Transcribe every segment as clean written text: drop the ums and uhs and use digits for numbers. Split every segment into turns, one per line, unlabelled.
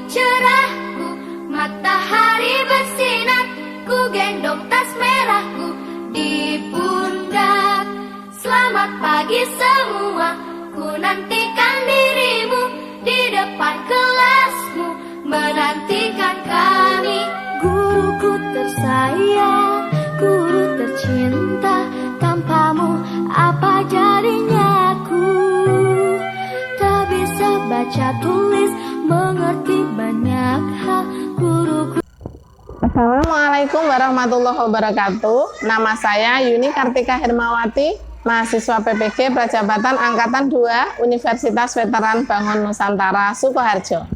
cerahku, matahari bersinar, ku gendong tas merahku di pundak. Selamat pagi semua, ku nantikan dirimu di depan kelasmu, menantikan kami. Guruku tersayang, guru tercinta, tanpamu apa jadinya aku? Tak bisa baca tulis, mengerti banyak hal. Guruku.
Assalamualaikum warahmatullahi wabarakatuh. Nama saya Yuni Kartika Hermawati, mahasiswa PPG Prajabatan Angkatan 2 Universitas Veteran Bangun Nusantara Sukoharjo.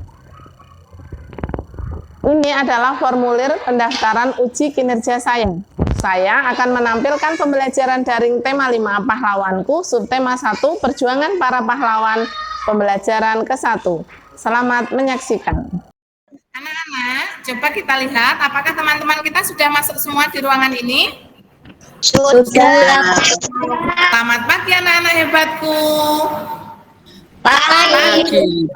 Ini adalah formulir pendaftaran uji kinerja saya. Saya akan menampilkan pembelajaran daring tema 5 pahlawanku, subtema 1 perjuangan para pahlawan, pembelajaran ke-1. Selamat menyaksikan. Anak-anak, coba kita lihat apakah teman-teman kita sudah masuk semua di ruangan ini?
Sudah.
Selamat pagi anak-anak hebatku.
Pagi.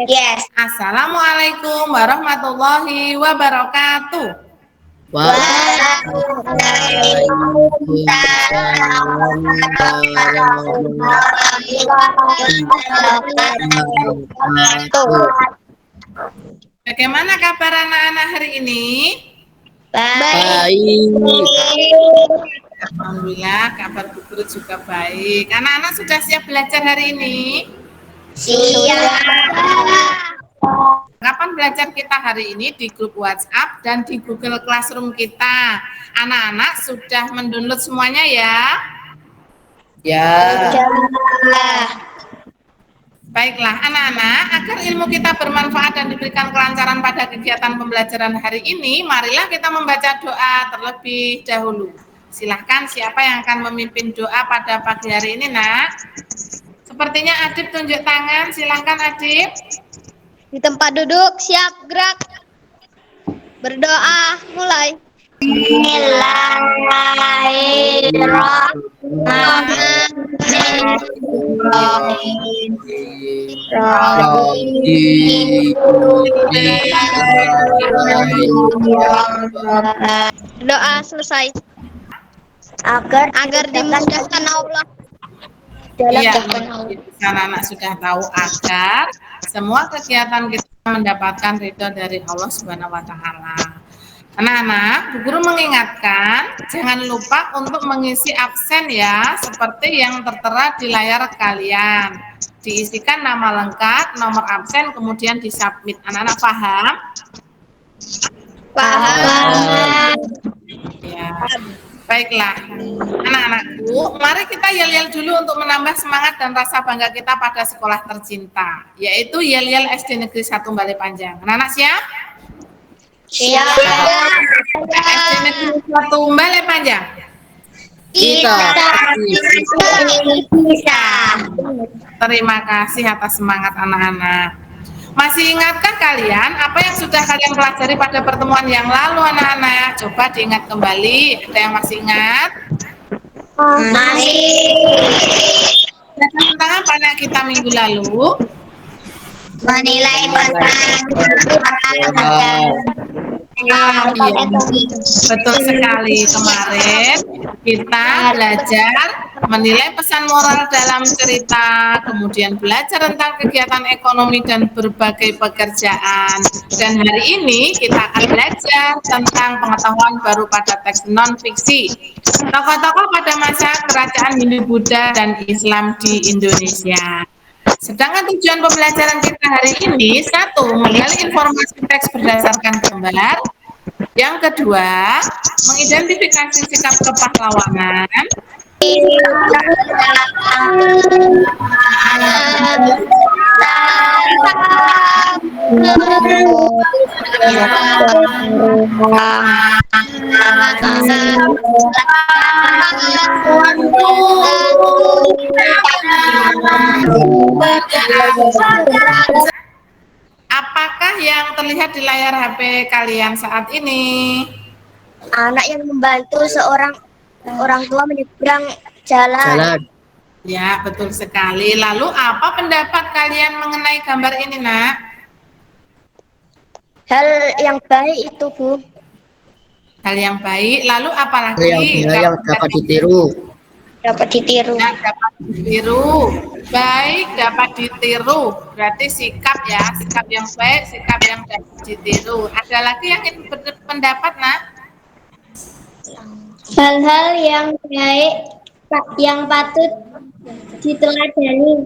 Yes.
Assalamualaikum warahmatullahi wabarakatuh. Bagaimana kabar anak-anak hari ini?
Baik.
Alhamdulillah, kabar Bu Guru juga baik. Anak-anak sudah siap belajar hari ini?
Siap.
Kapan belajar kita hari ini di grup WhatsApp dan di Google Classroom kita? Anak-anak sudah mendownload semuanya ya?
Ya.
Baiklah anak-anak, agar ilmu kita bermanfaat dan diberikan kelancaran pada kegiatan pembelajaran hari ini, marilah kita membaca doa terlebih dahulu. Silahkan siapa yang akan memimpin doa pada pagi hari ini, nak? Sepertinya Adib tunjuk tangan, silahkan Adib.
Di tempat duduk, siap gerak. Berdoa, mulai. Doa selesai. Agar dimudahkan Allah.
Iya, anak-anak sudah tahu agar semua kegiatan kita mendapatkan ridho dari Allah Subhanahu wa Ta'ala. Anak-anak, Bu Guru mengingatkan jangan lupa untuk mengisi absen ya, seperti yang tertera di layar kalian. Diisikan nama lengkap, nomor absen, kemudian disubmit. Anak-anak paham?
Paham.
Ya. Baiklah, anak-anakku, mari kita yel-yel dulu untuk menambah semangat dan rasa bangga kita pada sekolah tercinta, yaitu yel-yel SD Negeri 1 Balai Panjang. Anak-anak siap?
Siap.
SD Negeri 1 Balai Panjang.
Kita bisa.
Terima kasih atas semangat anak-anak. Masih ingatkah kalian apa yang sudah kalian pelajari pada pertemuan yang lalu anak-anak? Coba diingat kembali. Ada yang masih ingat?
Masih.
Tentang apa anak kita minggu lalu?
Menilai pesan.
Iya, betul sekali. Kemarin kita belajar menilai pesan moral dalam cerita, kemudian belajar tentang kegiatan ekonomi dan berbagai pekerjaan. Dan hari ini kita akan belajar tentang pengetahuan baru pada teks non-fiksi, tokoh-tokoh pada masa kerajaan Hindu-Buddha dan Islam di Indonesia. Sedangkan tujuan pembelajaran kita hari ini, 1, menggali informasi teks berdasarkan gambar. Yang kedua, mengidentifikasi sikap kepahlawanan. Apakah yang terlihat di layar HP kalian saat ini?
Anak yang membantu seorang orang tua menyeberang jalan.
Ya, betul sekali. Lalu apa pendapat kalian mengenai gambar ini, Nak?
Hal yang baik itu, Bu.
Hal yang baik. Lalu
Yang
apalagi
yang
kalau
dapat ditiru.
Dapat ditiru.
yang dapat ditiru? Baik dapat ditiru. Berarti sikap ya, sikap yang baik, sikap yang dapat ditiru. Ada lagi yang ingin berpendapat, Nak?
Hal-hal yang baik yang patut diteladani.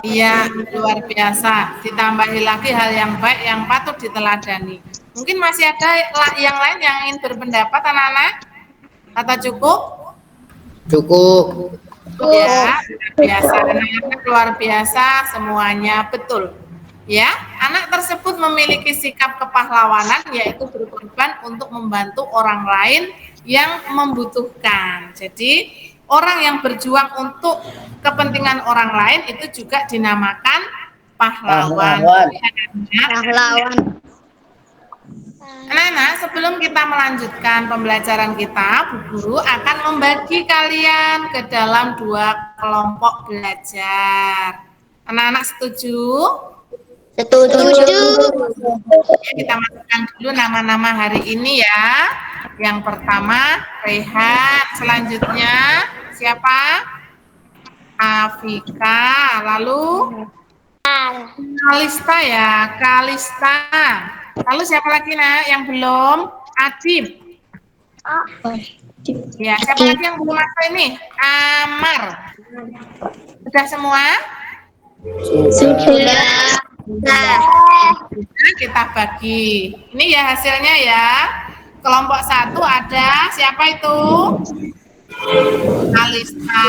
Iya, luar biasa. Ditambahi lagi hal yang baik yang patut diteladani. Mungkin masih ada yang lain yang ingin berpendapat, anak-anak? Atau cukup?
Cukup.
Ya, luar biasa. Anak-anak luar biasa semuanya, betul. Ya, anak tersebut memiliki sikap kepahlawanan yaitu berkorban untuk membantu orang lain yang membutuhkan. Jadi, orang yang berjuang untuk kepentingan orang lain itu juga dinamakan pahlawan.
Pahlawan.
Pahlawan.
Anak-anak, sebelum kita melanjutkan pembelajaran kita, Bu Guru akan membagi kalian ke dalam 2 kelompok belajar. Anak-anak setuju?
Setuju.
Ya, kita masukkan dulu nama-nama hari ini ya. Yang pertama, Rehan. Selanjutnya, siapa? Afika. Lalu, Kalista ya, Kalista. Lalu siapa lagi, Nak, yang belum? Adib. Ya, siapa lagi yang belum masuk ini? Amar. Sudah semua?
Sudah.
Nah, kita bagi. Ini ya hasilnya ya. Kelompok 1 ada siapa itu? Kalista,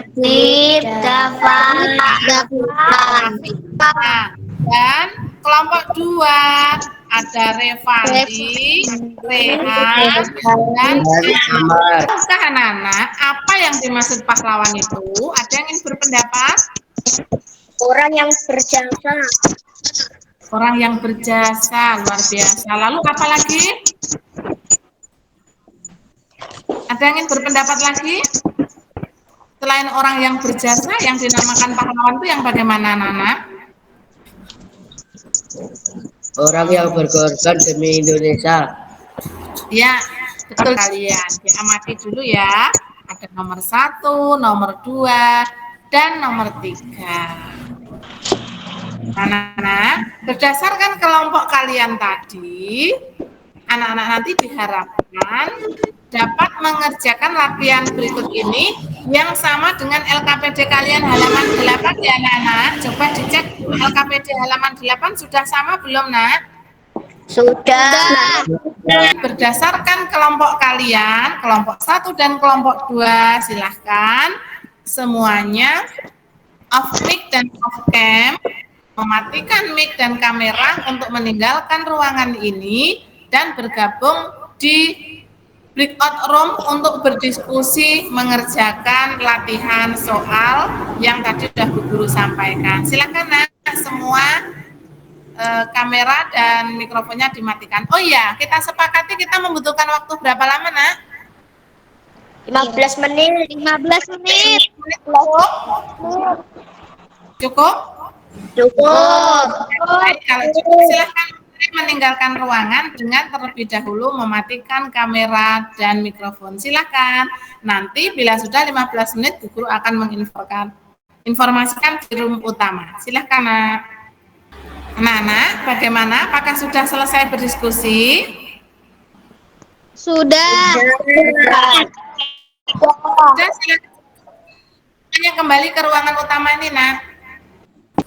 Adib, Dava,
Afika. Dan kelompok 2 ada Revandi, Rehan, dan
Amar.
Apakah anak-anak apa yang dimaksud pahlawan itu? Ada yang ingin berpendapat?
orang yang berjasa.
Orang yang berjasa, luar biasa. Lalu apa lagi? Ada yang ingin berpendapat lagi? Selain orang yang berjasa, yang dinamakan pahlawan itu yang bagaimana, Nana?
Orang yang berkorban demi Indonesia.
Ya, betul kalian. Diamati dulu ya. Ada nomor 1, nomor 2, dan nomor 3. Anak-anak, berdasarkan kelompok kalian tadi, anak-anak nanti diharapkan dapat mengerjakan latihan berikut ini yang sama dengan LKPD kalian halaman 8 ya anak-anak. Coba dicek LKPD halaman 8 sudah sama belum, Nak?
Sudah.
Berdasarkan kelompok kalian, kelompok 1 dan kelompok 2, silahkan semuanya off mic dan off cam, mematikan mic dan kamera untuk meninggalkan ruangan ini dan bergabung di breakout room untuk berdiskusi mengerjakan latihan soal yang tadi sudah Bu Guru sampaikan. Silakan Nak, semua kamera dan mikrofonnya dimatikan. Oh iya, kita sepakati kita membutuhkan waktu berapa lama, Nak?
15 menit. 15 menit.
Cukup? Cukup?
Cukup.
Baik, kalau cukup silahkan meninggalkan ruangan dengan terlebih dahulu mematikan kamera dan mikrofon. Silahkan. Nanti bila sudah 15 menit, Bu Guru akan informasikan di room utama. Silahkan, Nak. Anak-anak, bagaimana? Apakah sudah selesai berdiskusi?
Sudah.
Sudah, silakan. Hanya kembali ke ruangan utama ini, Nak.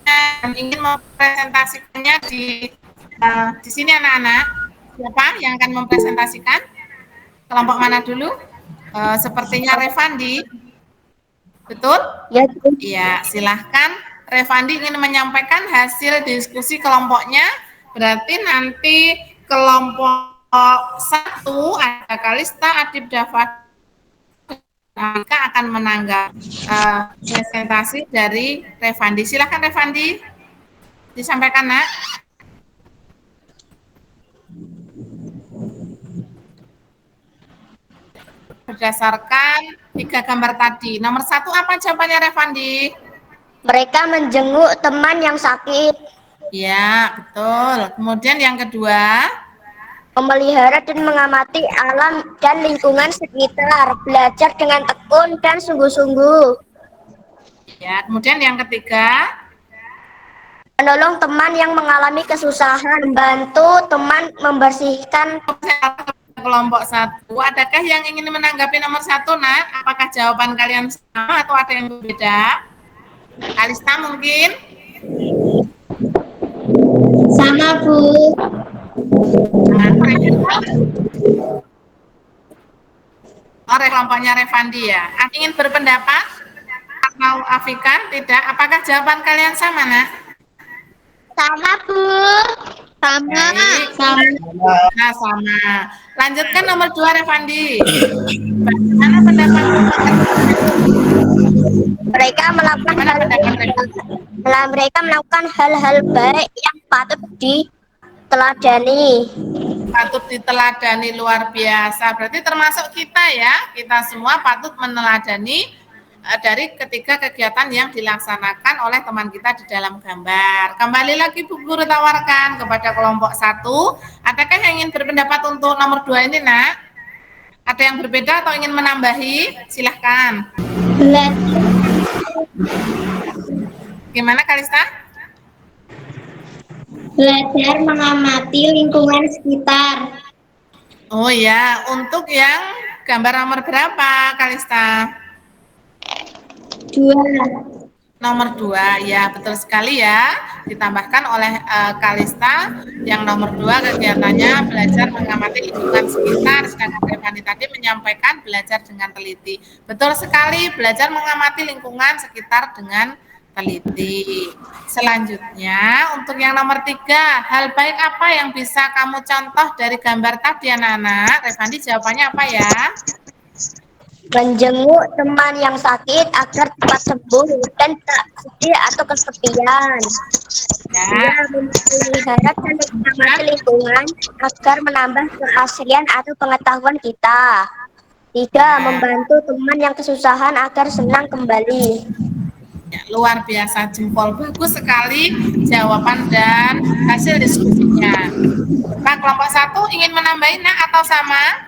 Dan ingin mempresentasikannya di sini anak-anak. Siapa yang akan mempresentasikan? Kelompok mana dulu? Sepertinya Revandi. Betul?
Ya.
Iya, silahkan. Revandi ingin menyampaikan hasil diskusi kelompoknya. Berarti nanti kelompok 1 ada Kalista, Adib, Dava, Afika akan menanggapi presentasi dari Revandi. Silahkan Revandi, disampaikan, Nak. Berdasarkan 3 gambar tadi. Nomor 1 apa jawabannya Revandi?
Mereka menjenguk teman yang sakit.
Ya, betul. Kemudian yang kedua,
Memelihara dan mengamati alam dan lingkungan sekitar. Belajar dengan tekun dan sungguh-sungguh.
ya. Kemudian yang ketiga,
Menolong teman yang mengalami kesusahan. Membantu teman membersihkan.
kelompok 1. Adakah yang ingin menanggapi nomor 1, Nak? Apakah jawaban kalian sama atau ada yang berbeda? Kalista mungkin?
Sama, Bu.
Oh, kelompoknya Revandi ya. Ingin berpendapat? Atau Afikan? Tidak. Apakah jawaban kalian sama, Nak?
Sama, Bu. Sama.
Baik. Nah, sama. Lanjutkan nomor 2, Revandi. Bagaimana pendapat
Mereka melakukan hal-hal baik yang patut diteladani.
patut diteladani luar biasa. Berarti termasuk kita ya, kita semua patut meneladani dari ketiga kegiatan yang dilaksanakan oleh teman kita di dalam gambar. Kembali lagi Bu Guru tawarkan kepada kelompok 1, adakah yang ingin berpendapat untuk nomor 2 ini, Nak? Ada yang berbeda atau ingin menambahi? Silahkan. Gimana Kalista?
Belajar mengamati lingkungan sekitar.
Oh ya, untuk yang gambar nomor berapa Kalista?
2.
Nomor 2, ya betul sekali ya. Ditambahkan oleh Kalista yang nomor 2 kegiatannya belajar mengamati lingkungan sekitar, sedangkan Revani tadi menyampaikan belajar dengan teliti. Betul sekali, belajar mengamati lingkungan sekitar dengan teliti. Selanjutnya untuk yang nomor 3, hal baik apa yang bisa kamu contoh dari gambar tadi anak-anak? Revani jawabannya apa ya?
Menjenguk teman yang sakit agar cepat sembuh dan tak sedih atau kesepian.
Ya.
Memelihara dan mengamati lingkungan agar menambah keaslian atau pengetahuan kita. 3. Membantu teman yang kesusahan agar senang kembali.
Ya, luar biasa, jempol, bagus sekali jawaban dan hasil diskusinya. Pak, kelompok 1 ingin menambahin atau sama?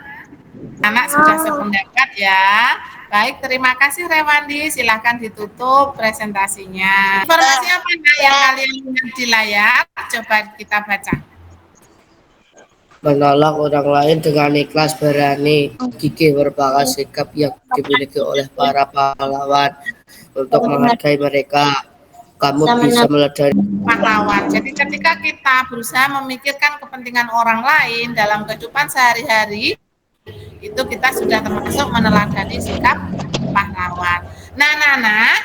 Anak sudah sependapat ya. Baik, terima kasih Revandi. Silahkan ditutup presentasinya. Informasi apa yang kalian lihat di layar? Coba kita baca.
Menolak orang lain dengan ikhlas berani, gigih merupakan sikap yang dimiliki oleh para pahlawan. Untuk menghargai mereka, kamu bisa meladani
Pahlawan. Jadi ketika kita berusaha memikirkan kepentingan orang lain dalam kehidupan sehari-hari, itu kita sudah termasuk meneladani sikap pahlawan. Nah, Nana,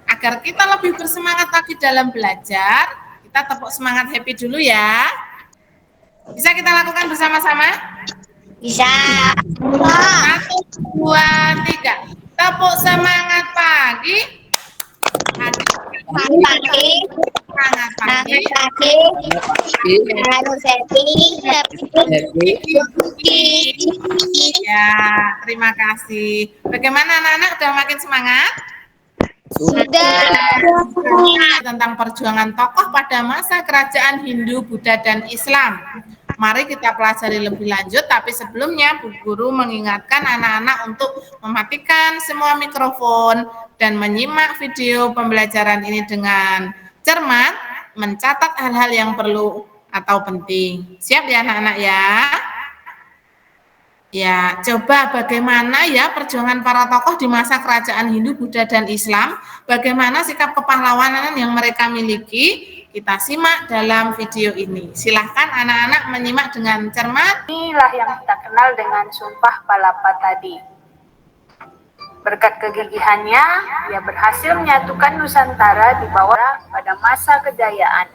agar kita lebih bersemangat lagi dalam belajar, kita tepuk semangat happy dulu ya. Bisa kita lakukan bersama-sama?
Bisa.
1, 2, 3. Tepuk semangat pagi.
Pagi.
Semangat pagi.
Harus
Ya, terima kasih. Bagaimana anak-anak udah makin semangat?
Sudah.
Tentang perjuangan tokoh pada masa kerajaan Hindu, Buddha, dan Islam. Mari kita pelajari lebih lanjut, tapi sebelumnya Bu Guru mengingatkan anak-anak untuk mematikan semua mikrofon dan menyimak video pembelajaran ini dengan cermat, mencatat hal-hal yang perlu atau penting. Siap ya anak-anak ya? Ya, coba bagaimana ya perjuangan para tokoh di masa kerajaan Hindu, Buddha, dan Islam, bagaimana sikap kepahlawanan yang mereka miliki, kita simak dalam video ini. Silahkan anak-anak menyimak dengan cermat.
Inilah yang kita kenal dengan Sumpah Palapa tadi. Berkat kegigihannya, ia berhasil menyatukan Nusantara di bawah pada masa kejayaan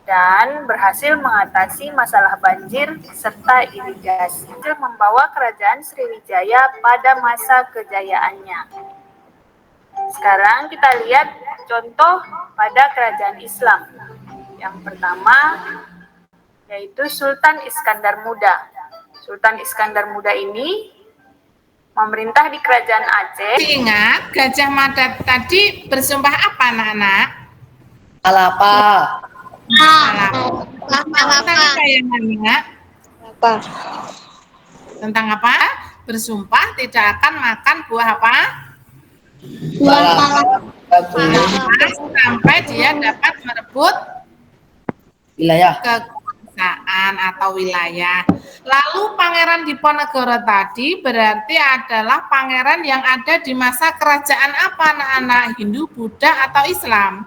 dan berhasil mengatasi masalah banjir serta irigasi. Membawa kerajaan Sriwijaya pada masa kejayaannya. Sekarang kita lihat contoh pada kerajaan Islam. Yang pertama yaitu Sultan Iskandar Muda. Sultan Iskandar Muda ini memerintah di kerajaan Aceh.
Ingat, Gajah Mada tadi bersumpah apa, anak-anak?
Palapa.
Tentang apa ya, anak?
Apa?
Tentang apa? Bersumpah tidak akan makan buah apa?
Palapa.
Sampai dia dapat merebut
Wilayah.
kekuasaan atau wilayah. Lalu Pangeran Diponegoro tadi berarti adalah pangeran yang ada di masa kerajaan apa, anak-anak? Hindu, Buddha, atau Islam?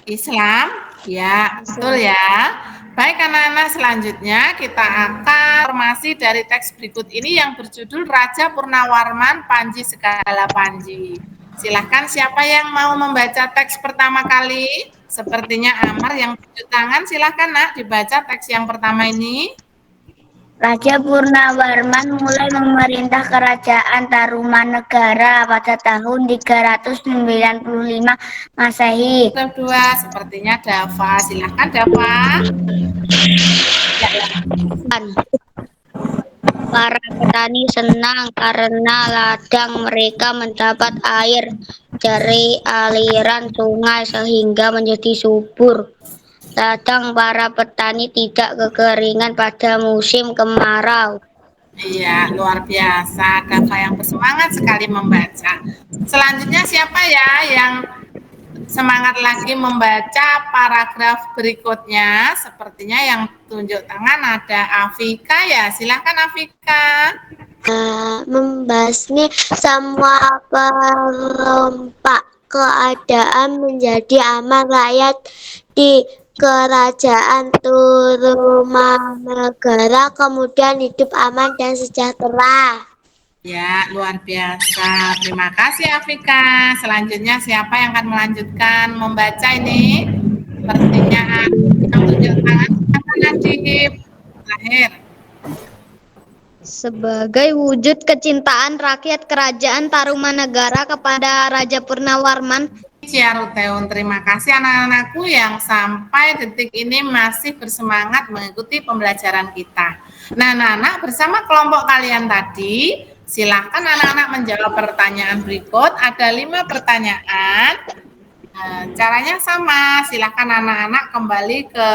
Islam? Ya, betul ya. Baik anak-anak, selanjutnya kita akan informasi dari teks berikut ini yang berjudul Raja Purnawarman Panji Segala Panji. Silahkan siapa yang mau membaca teks pertama kali? Sepertinya Amar yang tunjuk tangan, silahkan nak dibaca teks yang pertama ini.
Raja Purnawarman mulai memerintah kerajaan Tarumanegara pada tahun 395 Masehi.
Kedua, sepertinya Dava, silahkan Dava.
Para petani senang karena ladang mereka mendapat air dari aliran sungai sehingga menjadi subur. Ladang para petani tidak kekeringan pada musim kemarau.
Iya, luar biasa. Dava yang bersemangat sekali membaca. Selanjutnya siapa ya yang semangat lagi membaca paragraf berikutnya? Sepertinya yang tunjuk tangan ada Afika ya. Silahkan Afika.
Membasmi semua perompak, keadaan menjadi aman, rakyat di kerajaan Tarumanegara kemudian hidup aman dan sejahtera.
Ya, luar biasa. Terima kasih Afika. Selanjutnya siapa yang akan melanjutkan membaca ini? Sepertinya yang tunjuk tangan siapa Najib? Terakhir.
Sebagai wujud kecintaan rakyat kerajaan Tarumanegara kepada Raja Purnawarman,
Ciaruteun, terima kasih anak-anakku yang sampai detik ini masih bersemangat mengikuti pembelajaran kita. Nah, anak-anak bersama kelompok kalian tadi, silahkan anak-anak menjawab pertanyaan berikut. Ada 5 pertanyaan. Caranya sama, silahkan anak-anak kembali ke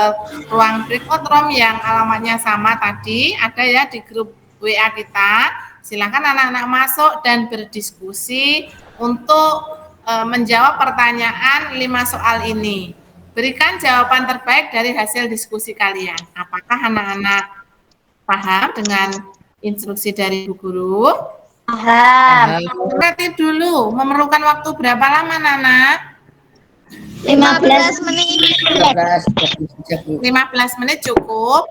ruang breakout room yang alamatnya sama tadi, ada ya di grup WA kita. Silahkan anak-anak masuk dan berdiskusi untuk menjawab pertanyaan 5 soal ini. Berikan jawaban terbaik dari hasil diskusi kalian. Apakah anak-anak paham dengan instruksi dari Bu Guru?
Paham.
Berarti dulu, memerlukan waktu berapa lama, Nana?
15 menit.
15 menit cukup?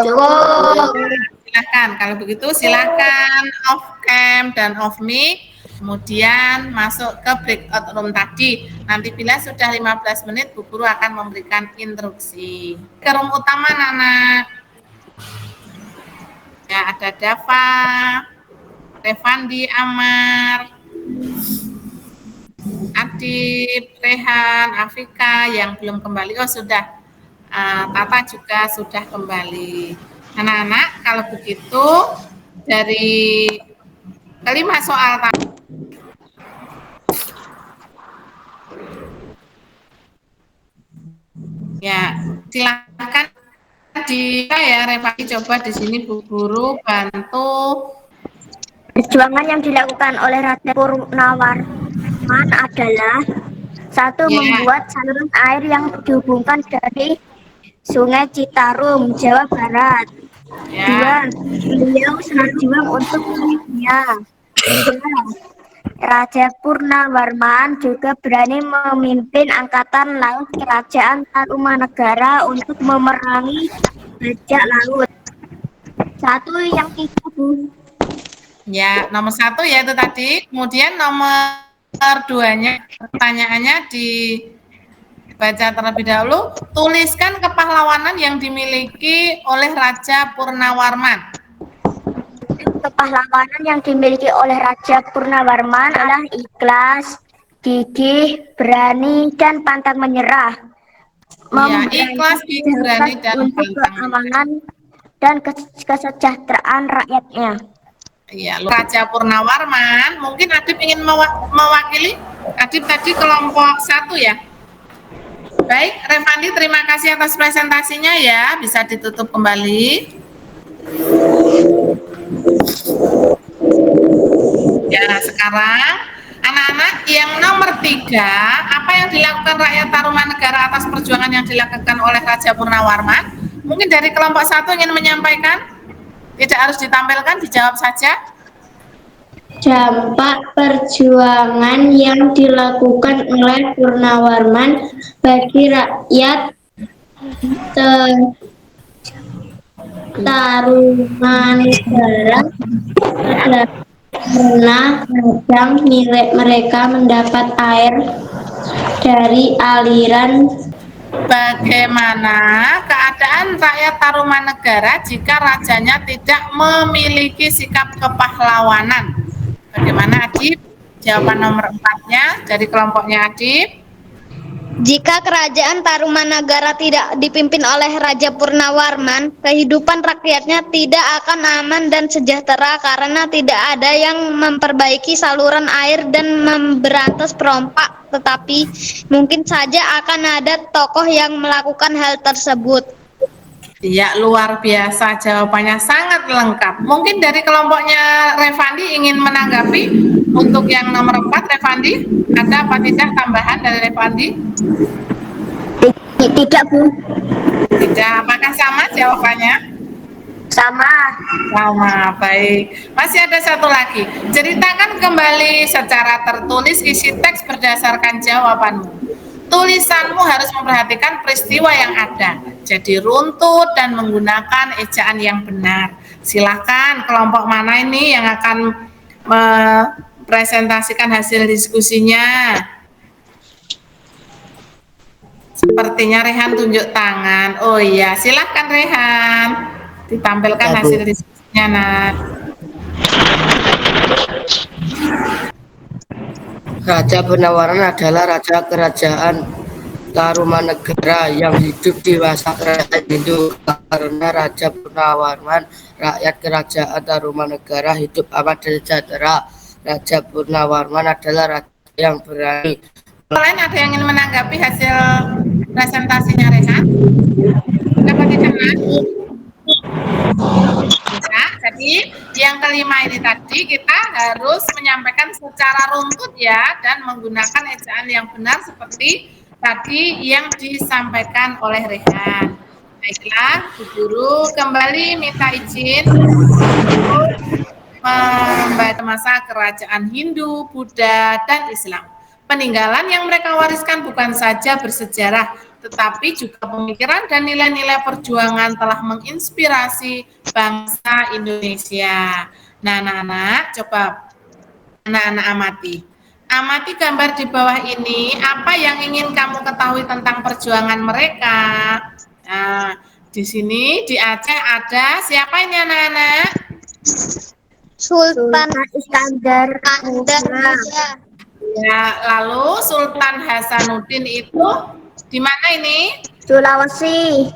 Cukup.
Silakan, kalau begitu silakan off cam dan off mic, kemudian masuk ke breakout room tadi. Nanti bila sudah 15 menit, Bu Guru akan memberikan instruksi. Ke room utama, Nana. Ya, ada Dava, Revandi, Amar, Adib, Rehan, Afika yang belum kembali. Oh, sudah. Tata juga sudah kembali. Anak-anak, kalau begitu dari kelima soal tadi. Ya, silakan Revati coba di sini Bu Guru bantu.
Perjuangan yang dilakukan oleh Raja Purnawarman adalah satu, membuat saluran air yang dihubungkan dari Sungai Citarum, Jawa Barat.
Ya.
2, beliau sangat berjuang untuk miliknya. 3, Raja Purnawarman juga berani memimpin angkatan laut kerajaan Tarumanegara untuk memerangi bajak laut. 1 yang 3, Bu.
Ya, nomor 1 yaitu tadi. Kemudian nomor 2-nya pertanyaannya dibaca terlebih dahulu. Tuliskan kepahlawanan yang dimiliki oleh Raja Purnawarman.
Kepahlawanan yang dimiliki oleh Raja Purnawarman adalah ikhlas, gigih, berani, dan pantang menyerah.
Ya, ikhlas, gigih, berani, dan
untuk
pantang menyerah.
keamanan dan kesejahteraan rakyatnya.
Iya, Raja Purnawarman. Mungkin Adib ingin mewakili. Adib tadi kelompok 1 ya. Baik, Revandi, terima kasih atas presentasinya ya. Bisa ditutup kembali. Ya, sekarang anak-anak yang nomor 3, apa yang dilakukan rakyat Tarumanegara atas perjuangan yang dilakukan oleh Raja Purnawarman? Mungkin dari kelompok 1 ingin menyampaikan? Tidak harus ditampilkan, dijawab saja.
Dampak perjuangan yang dilakukan oleh Purnawarman bagi rakyat Tarumanegara adalah karena ladang milik mereka mendapat air dari aliran.
Bagaimana keadaan rakyat Tarumanegara jika rajanya tidak memiliki sikap kepahlawanan? Bagaimana Adib? Jawaban nomor 4-nya dari kelompoknya Adib.
Jika kerajaan Tarumanegara tidak dipimpin oleh Raja Purnawarman, kehidupan rakyatnya tidak akan aman dan sejahtera karena tidak ada yang memperbaiki saluran air dan memberantas perompak, tetapi mungkin saja akan ada tokoh yang melakukan hal tersebut.
Iya, luar biasa, jawabannya sangat lengkap. Mungkin dari kelompoknya Revandi ingin menanggapi untuk yang nomor 4, Revandi, ada apa tidak tambahan dari Revandi?
Tidak, Bu.
Tidak, apakah sama jawabannya?
Sama.
Sama, baik. Masih ada satu lagi. Ceritakan kembali secara tertulis isi teks berdasarkan jawabanmu. Tulisanmu harus memperhatikan peristiwa yang ada. Jadi runtut dan menggunakan ejaan yang benar. Silakan kelompok mana ini yang akan mempresentasikan hasil diskusinya? Sepertinya Rehan tunjuk tangan. Oh iya, silakan Rehan. Ditampilkan hasil diskusinya, Nak.
Raja Purnawarman adalah raja kerajaan Tarumanegara yang hidup di masa kerajaan Hindu. Karena Raja Purnawarman, rakyat kerajaan Tarumanegara hidup aman dan sejahtera. Raja Purnawarman adalah raja yang berani.
Lain ada yang ingin menanggapi hasil presentasinya Rehan? Dapat dikenal? Nah, jadi yang kelima ini tadi kita harus menyampaikan secara runtut ya dan menggunakan ejaan yang benar seperti tadi yang disampaikan oleh Rehan. Baiklah, Bu Guru kembali minta izin untuk membaca masa kerajaan Hindu, Buddha, dan Islam. Peninggalan yang mereka wariskan bukan saja bersejarah, tetapi juga pemikiran dan nilai-nilai perjuangan telah menginspirasi bangsa Indonesia. Nah, anak-anak, coba anak-anak amati. Amati gambar di bawah ini, apa yang ingin kamu ketahui tentang perjuangan mereka? Nah, di sini di Aceh ada siapa ini anak-anak?
Sultan
Iskandar
Muda.
Ya, lalu Sultan Hasanuddin itu di mana ini?
Sulawesi.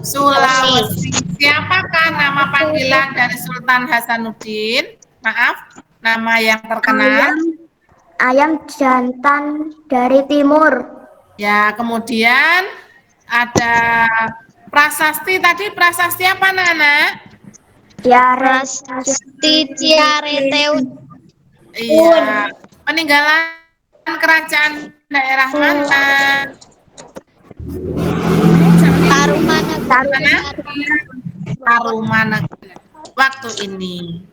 Sulawesi. Siapakah nama panggilan dari Sultan Hasanuddin? Maaf, nama yang terkenal.
Ayam jantan dari timur.
Ya, kemudian ada prasasti tadi, prasasti apa Nana?
Prasasti Ciareteun.
Iya, peninggalan kerajaan daerah mana? Tarumanegara. Waktu ini.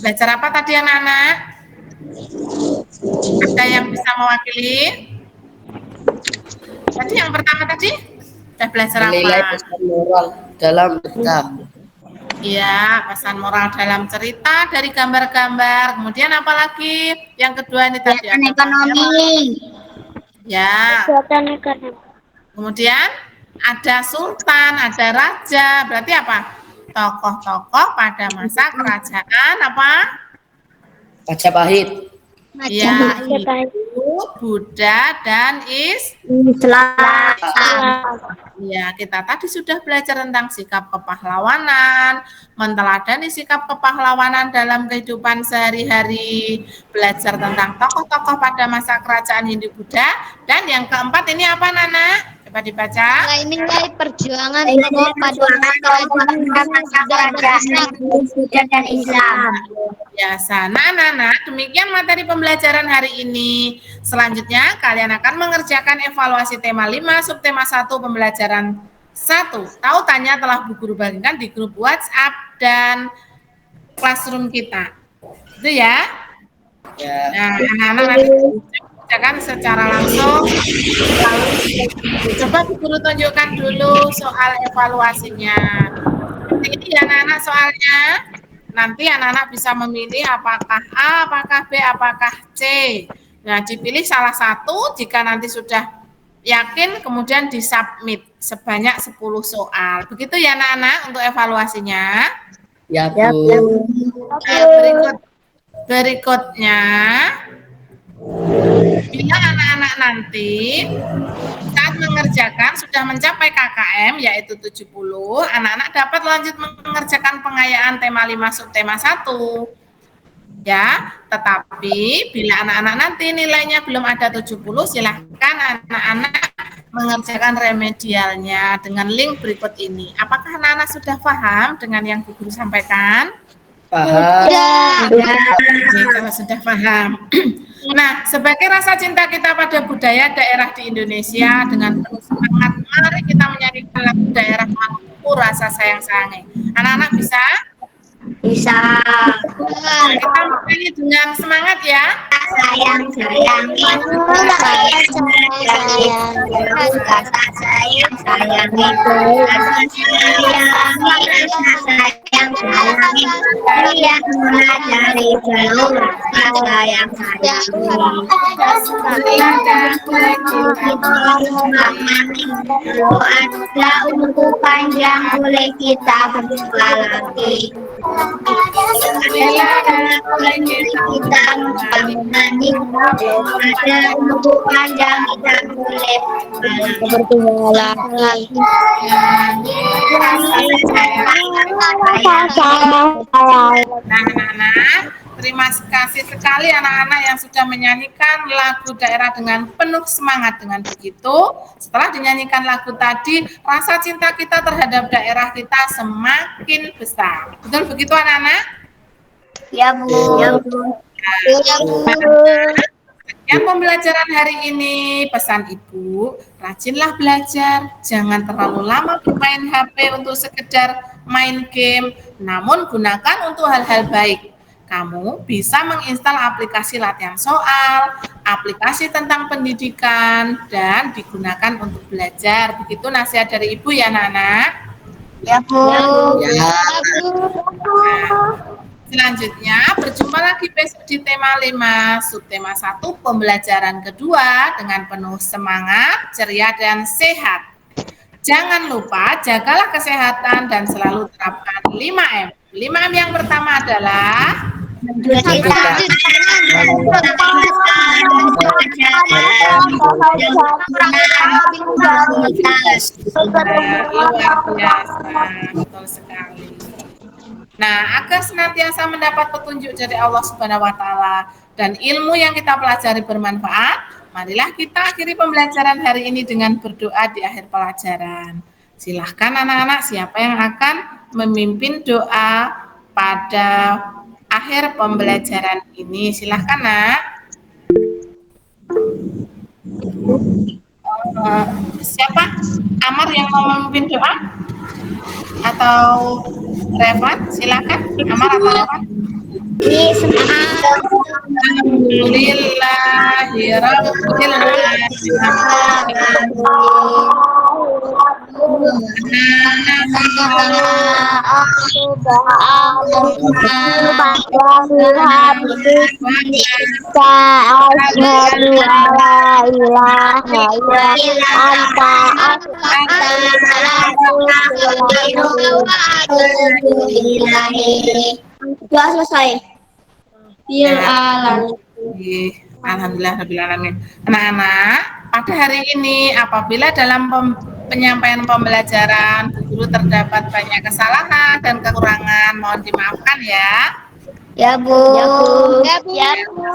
Belajar apa tadi anak-anak? Ada yang bisa mewakili? Tadi yang pertama tadi? Sudah belajar apa?
Menilai pesan moral dalam cerita.
Iya, pesan moral dalam cerita dari gambar-gambar. Kemudian apa lagi? Yang kedua ini tadi
Kegiatan ekonomi.
Ya.
Kegiatan ekonomi.
Kemudian ada sultan, ada raja. Berarti apa? Tokoh-tokoh pada masa kerajaan apa?
Majapahit.
Ya,
Majapahit.
itu Buddha, dan
Islam.
Ya, kita tadi sudah belajar tentang sikap kepahlawanan, menteladani sikap kepahlawanan dalam kehidupan sehari-hari, belajar tentang tokoh-tokoh pada masa kerajaan Hindu Buddha, dan yang keempat ini apa, Nana? Coba dibaca.
Nilai-nilai perjuangan tokoh pada masa kerajaan
Buddha dan Islam.
Biasa. Nah, demikian materi pembelajaran hari ini. Selanjutnya, kalian akan mengerjakan evaluasi tema 5, subtema 1, pembelajaran 1. Tahu tanya telah Bu Guru bagikan di grup WhatsApp dan classroom kita. Itu ya.
Ya.
Nah, anak-anak nanti kerjakan secara langsung. Coba Bu Guru tunjukkan dulu soal evaluasinya. Ini ya anak-anak soalnya. Nanti anak-anak bisa memilih apakah A, apakah B, apakah C. Nah, dipilih salah satu. Jika nanti sudah yakin, kemudian disubmit sebanyak 10 soal. Begitu ya anak-anak untuk evaluasinya.
Ya, Bu.
Berikutnya, bila anak-anak nanti saat mengerjakan sudah mencapai KKM yaitu 70, anak-anak dapat lanjut mengerjakan pengayaan tema 5 subtema 1. Ya, tetapi bila anak-anak nanti nilainya belum ada 70, silahkan anak-anak mengerjakan remedialnya dengan link berikut ini. Apakah anak-anak sudah paham dengan yang Bu Guru sampaikan?
Paham.
Kalau sudah paham. Nah, sebagai rasa cinta kita pada budaya daerah di Indonesia dengan penuh semangat, mari kita menyanyikan lagu daerah Maluku, Rasa Sayang Sange. Anak-anak bisa?
Bisa.
Kita menyanyi dengan semangat ya.
Sayang, sayang, itu rasa sayang, rasa sayang, sayang itu rasa sayang, rasa sayang, sayang, lihat mulai dari jauh, rasa sayang, sayang, ada umur panjang boleh kita berjumpa lagi. Boleh kita menanti ada umur panjang kita boleh bertemu lagi.
Anak-anak, terima kasih sekali anak-anak yang sudah menyanyikan lagu daerah dengan penuh semangat. Dengan begitu, setelah dinyanyikan lagu tadi, rasa cinta kita terhadap daerah kita semakin besar. Betul begitu anak-anak?
Ya, Bu.
Yang pembelajaran hari ini, pesan Ibu, rajinlah belajar, jangan terlalu lama bermain HP untuk sekedar main game, namun gunakan untuk hal-hal baik. Kamu bisa menginstal aplikasi latihan soal, aplikasi tentang pendidikan, dan digunakan untuk belajar. Begitu nasihat dari Ibu ya, anak-anak.
Ya, Bu.
Ya.
Selanjutnya, berjumpa lagi besok di tema 5, subtema 1, pembelajaran kedua dengan penuh semangat, ceria, dan sehat. Jangan lupa, jagalah kesehatan dan selalu terapkan 5M. 5M yang pertama adalah luar biasa, betul sekali. Nah, agar senantiasa mendapat petunjuk dari Allah Subhanahu wa Ta'ala dan ilmu yang kita pelajari bermanfaat, marilah kita akhiri pembelajaran hari ini dengan berdoa di akhir pelajaran. Silahkan anak-anak, siapa yang akan memimpin doa pada akhir pembelajaran ini? Silahkan, Nak. Siapa? Amar yang mau memimpin doa? Atau Revan? Silakan. Amar atau Revan?
Sudah selesai.
Bil alam.
Alhamdulillahirrahmanirrahim. Anak-anak, pada hari ini apabila dalam penyampaian pembelajaran Bu Guru terdapat banyak kesalahan dan kekurangan, mohon dimaafkan ya.
Ya, Bu.
Ya, Bu.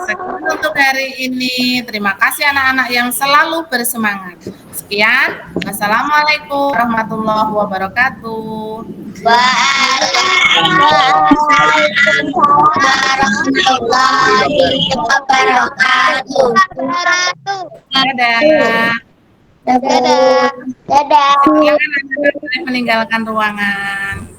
Sekian untuk hari ini. Terima kasih anak-anak yang selalu bersemangat. Sekian. Wassalamualaikum warahmatullahi wabarakatuh.
Warahmatullahi wabarakatuh.
Dadah.
Dadah.
Dadah.
Silakan anak-anak boleh meninggalkan ruangan.